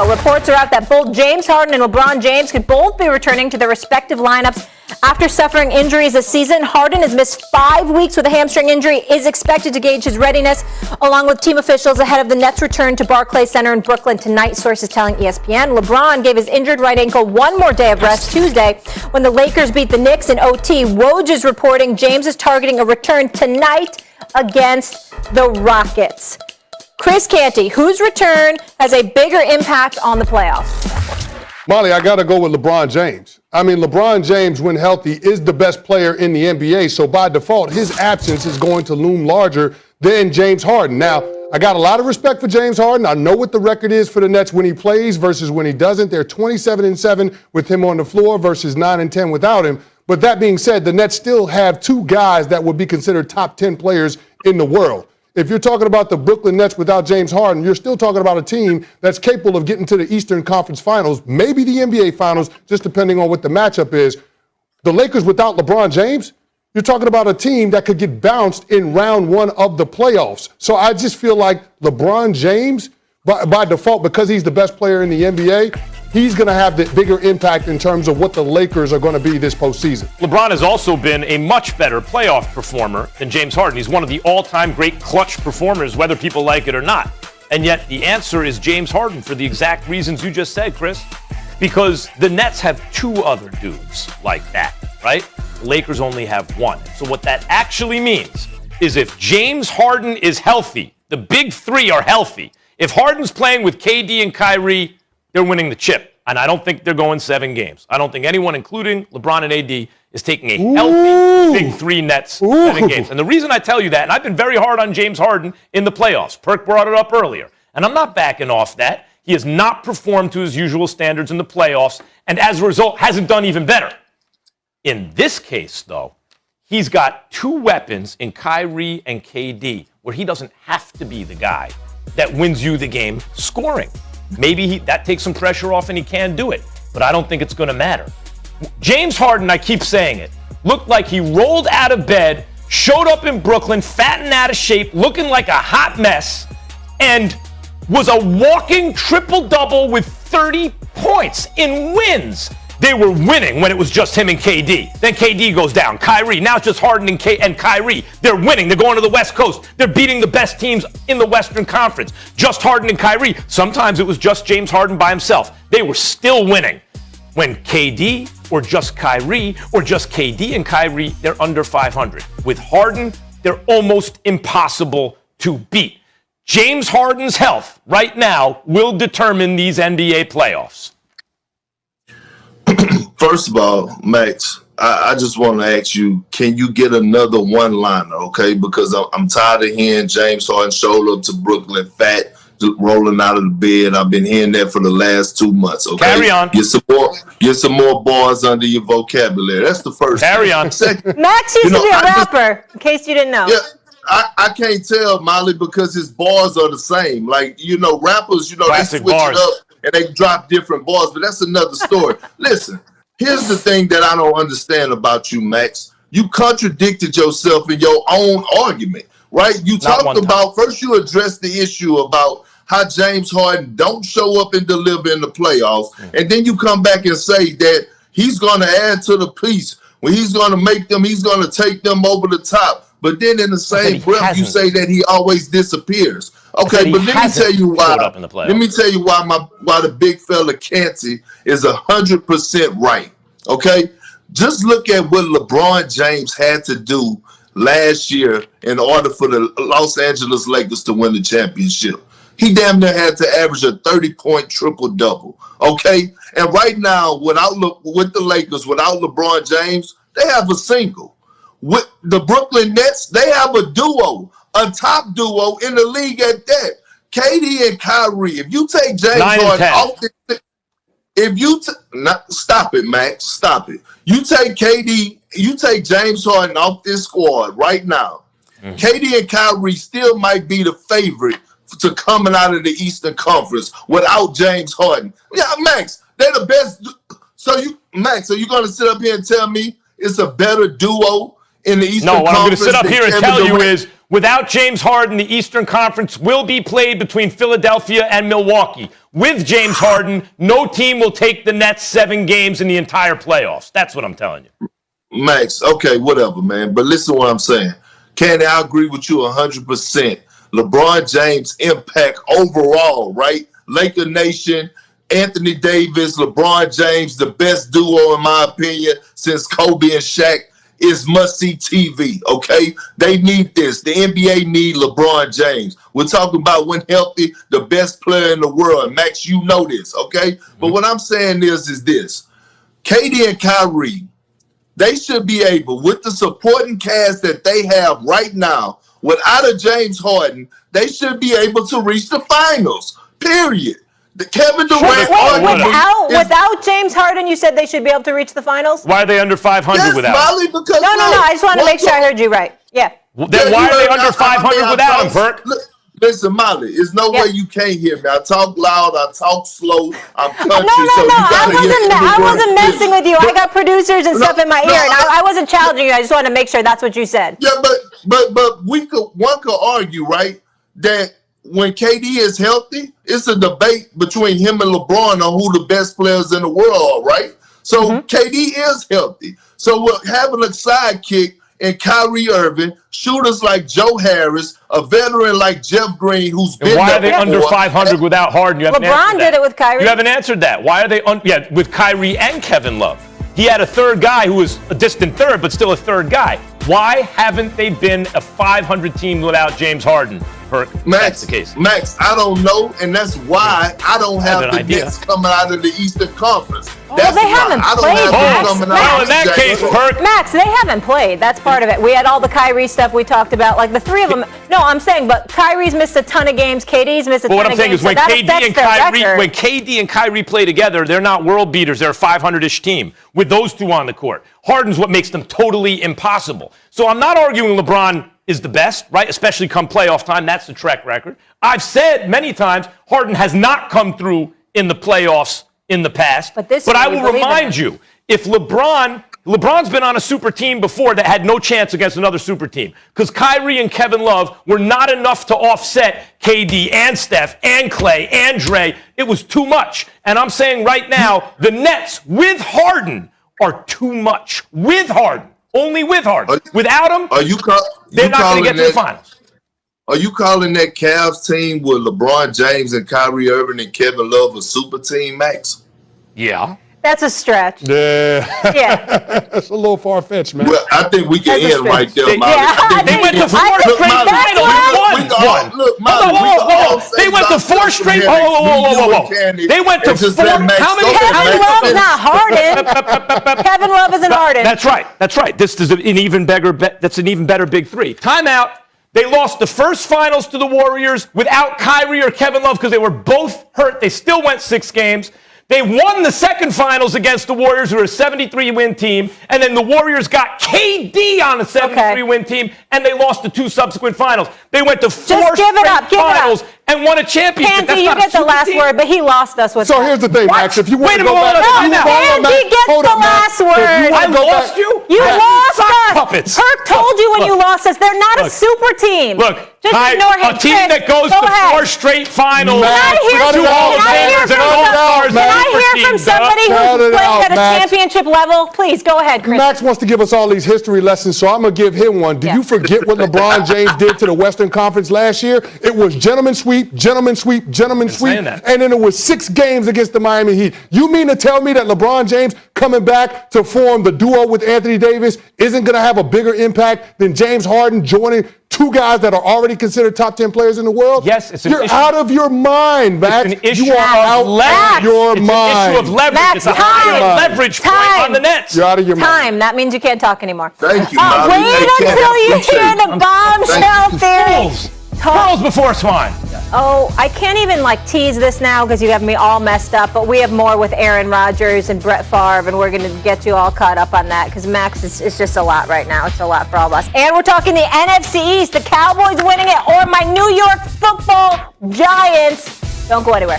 Reports are out that both James Harden and LeBron James could both be returning to their respective lineups after suffering injuries this season. Harden has missed 5 weeks with a hamstring injury, is expected to gauge his readiness along with team officials ahead of the Nets' return to Barclays Center in Brooklyn tonight, sources telling ESPN. LeBron gave his injured right ankle one more day of rest Tuesday when the Lakers beat the Knicks in OT. Woj is reporting James is targeting a return tonight against the Rockets. Chris Canty, whose return has a bigger impact on the playoffs? Molly, I got to go with LeBron James. I mean, LeBron James, when healthy, is the best player in the NBA. So by default, his absence is going to loom larger than James Harden. Now, I got a lot of respect for James Harden. I know what the record is for the Nets when he plays versus when he doesn't. They're 27-7 with him on the floor versus 9-10 without him. But that being said, the Nets still have two guys that would be considered top 10 players in the world. If you're talking about the Brooklyn Nets without James Harden, you're still talking about a team that's capable of getting to the Eastern Conference Finals, maybe the NBA Finals, just depending on what the matchup is. The Lakers without LeBron James, you're talking about a team that could get bounced in round one of the playoffs. So I just feel like LeBron James, by default, because he's the best player in the NBA, he's going to have the bigger impact in terms of what the Lakers are going to be this postseason. LeBron has also been a much better playoff performer than James Harden. He's one of the all-time great clutch performers, whether people like it or not. And yet the answer is James Harden for the exact reasons you just said, Chris. Because the Nets have two other dudes like that, right? The Lakers only have one. So what that actually means is if James Harden is healthy, the big three are healthy. If Harden's playing with KD and Kyrie, they're winning the chip. And I don't think they're going 7 games. I don't think anyone, including LeBron and AD, is taking a healthy big three Nets 7 games. And the reason I tell you that, and I've been very hard on James Harden in the playoffs. Perk brought it up earlier. And I'm not backing off that. He has not performed to his usual standards in the playoffs, and as a result, hasn't done even better. In this case, though, he's got two weapons in Kyrie and KD, where he doesn't have to be the guy that wins you the game scoring. Maybe that takes some pressure off and he can do it, but I don't think it's going to matter. James Harden, I keep saying it, looked like he rolled out of bed, showed up in Brooklyn, fat and out of shape, looking like a hot mess, and was a walking triple-double with 30 points in wins. They were winning when it was just him and KD. Then KD goes down. Kyrie. Now it's just Harden and Kyrie. They're winning. They're going to the West Coast. They're beating the best teams in the Western Conference. Just Harden and Kyrie. Sometimes it was just James Harden by himself. They were still winning. When KD or just Kyrie or just KD and Kyrie, they're under 500. With Harden, they're almost impossible to beat. James Harden's health right now will determine these NBA playoffs. First of all, Max, I just want to ask you, can you get another one-liner, okay? Because I'm tired of hearing James Harden show up to Brooklyn fat, rolling out of the bed. I've been hearing that for the last 2 months, okay? Carry on. Get some more bars under your vocabulary. That's the first Carry thing. on. Second, Max used to be a rapper, in case you didn't know. Yeah. I can't tell, Molly, because his bars are the same. Like, rappers, Classic they switch bars. it up and they drop different bars, but that's another story. Listen, here's the thing that I don't understand about you, Max. You contradicted yourself in your own argument, right? You talked about, first you addressed the issue about how James Harden don't show up and deliver in the playoffs, and then you come back and say that he's going to add to the piece. When he's going to make them, he's going to take them over the top. But then in the same breath, you say that he always disappears. Okay, but let me tell you why. Let me tell you why the big fella Canty is 100% right. Okay, just look at what LeBron James had to do last year in order for the Los Angeles Lakers to win the championship. He damn near had to average a 30-point triple-double. Okay, and right now, with the Lakers, without LeBron James, they have a single. With the Brooklyn Nets, they have a duo, a top duo in the league at that. KD and Kyrie. If you take James Harden off stop it, Max. Stop it. You take James Harden off this squad right now. KD and Kyrie still might be the favorite to coming out of the Eastern Conference without James Harden. Yeah, Max, they're the best. So you, Max, are you going to sit up here and tell me it's a better duo in the Eastern No, what I'm going to Conference sit up here and than tell Kevin you Durant. is, without James Harden, the Eastern Conference will be played between Philadelphia and Milwaukee. With James Harden, no team will take the Nets 7 games in the entire playoffs. That's what I'm telling you. Max, okay, whatever, man. But listen to what I'm saying. Candy, I agree with you 100%. LeBron James' impact overall, right? Laker Nation, Anthony Davis, LeBron James, the best duo, in my opinion, since Kobe and Shaq, is must-see TV, okay? They need this. The NBA need LeBron James. We're talking about, when healthy, the best player in the world. Max, you know this, okay? Mm-hmm. But what I'm saying is this. KD and Kyrie, they should be able, with the supporting cast that they have right now, without a James Harden, they should be able to reach the finals, period. The Kevin Durant without James Harden, you said they should be able to reach the finals? Why are they under 500 without Molly, him? because No. I just want to make sure I heard you right. Yeah. Then why are they under 500 without him, Perk? Listen, Molly, there's no way you can't hear me. I talk loud, I talk slow, I'm country. No. I wasn't messing with you. I got producers and stuff in my ear, and I wasn't challenging you. I just wanted to make sure that's what you said. Yeah, but one could argue, right, that when KD is healthy, it's a debate between him and LeBron on who the best players in the world are, right? So KD is healthy. So we're having a sidekick in Kyrie Irving, shooters like Joe Harris, a veteran like Jeff Green, who's been there. Why are they under 500 without Harden? You haven't LeBron did it with Kyrie. You haven't answered that. Why are they with Kyrie and Kevin Love? He had a third guy who was a distant third, but still a third guy. Why haven't they been a 500 team without James Harden? Perk, that's the case. Max, I don't know, and that's why I don't have the Nets coming out of the Eastern Conference. That's they haven't played. Well, in that case, Perk. Max, they haven't played. That's part of it. We had all the Kyrie stuff we talked about, like the three of them. No, I'm saying, but Kyrie's missed a ton of games. KD's missed a ton of games. What I'm saying is when KD and Kyrie play together, they're not world beaters. They're a 500-ish team with those two on the court. Harden's what makes them totally impossible. So I'm not arguing LeBron is the best, right? Especially come playoff time. That's the track record. I've said many times Harden has not come through in the playoffs in the past. But I will remind you, if LeBron's been on a super team before that had no chance against another super team because Kyrie and Kevin Love were not enough to offset KD and Steph and Clay and Dre. It was too much. And I'm saying right now, the Nets with Harden are too much. With Harden. Only with Harden. Without him, they're not going to get to the finals. Are you calling that Cavs team with LeBron James and Kyrie Irving and Kevin Love a super team, Max? Yeah. That's a stretch. Yeah. That's a little far-fetched, man. Well, I think we can end right there, Molly. They went to 4 straight finals and won. They went to 4 straight. Whoa. They went to 4. How many? Kevin Love's not Harden. Kevin Love isn't Harden. That's right. This is an even better. That's an even better big three. Timeout. They lost the first finals to the Warriors without Kyrie or Kevin Love because they were both hurt. They still went 6 games. They won the second finals against the Warriors, who are a 73-win team, and then the Warriors got KD on a 73-win team, and they lost the 2 subsequent finals. They went to 4 straight finals and won a championship. Canty, you get the last word, but he lost us with So here's the thing, Max. If you want to go back, Canty gets the last word. I lost you? You lost us. Puppets. Perk told you when you lost us. They're not a super team. Look, just ignore him. A team that goes to 4 straight finals. Can I hear from somebody who's played at a championship level? Please, go ahead, Chris. Max wants to give us all these history lessons, so I'm going to give him one. Do you forget what LeBron James did to the Western Conference last year? It was gentleman sweep, gentleman sweep, gentleman sweep, and then it was 6 games against the Miami Heat. You mean to tell me that LeBron James coming back to form the duo with Anthony Davis isn't going to have a bigger impact than James Harden joining 2 guys that are already considered top 10 players in the world? Yes, it's an issue. You're out of your mind, Max. It's an issue you are out of your mind. It's an issue of leverage. Max, it's a higher leverage point on the Nets. You're out of your mind. Time. That means you can't talk anymore. Thank you, wait until you hear the bombshell theory. Pearls before swine. Oh, I can't even tease this now because you have me all messed up, but we have more with Aaron Rodgers and Brett Favre, and we're going to get you all caught up on that because Max is just a lot right now. It's a lot for all of us. And we're talking the NFC East, the Cowboys winning it, or my New York Football Giants. Don't go anywhere.